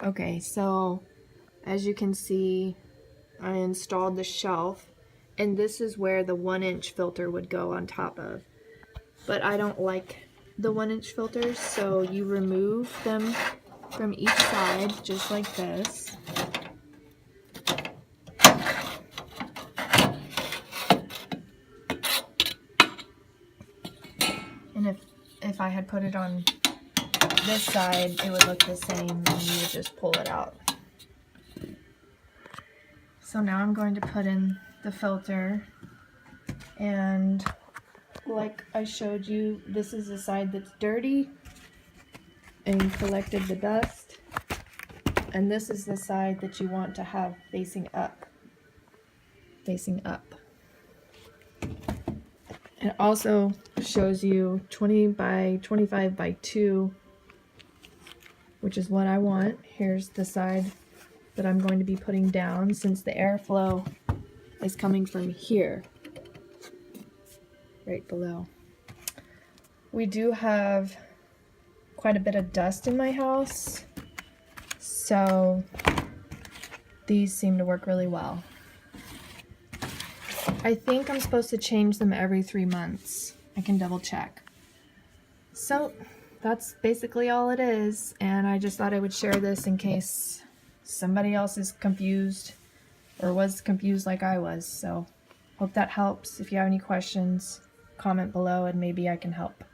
Okay, so as you can see, I installed the shelf, and this is where the 1-inch filter would go on top of. But I don't like the 1-inch filters, so you remove them from each side, just like this. And if I had put it on this side, it would look the same, and you would just pull it out. So now I'm going to put in the filter, and like I showed you, this is the side that's dirty and collected the dust, and this is the side that you want to have facing up. It also shows you 20 by 25 by 2, which is what I want. Here's the side that I'm going to be putting down, since the airflow is coming from here, right below. We do have quite a bit of dust in my house, so these seem to work really well. I think I'm supposed to change them every 3 months. I can double check. So that's basically all it is, and I just thought I would share this in case somebody else is confused or was confused like I was. So hope that helps. If you have any questions, comment below and maybe I can help.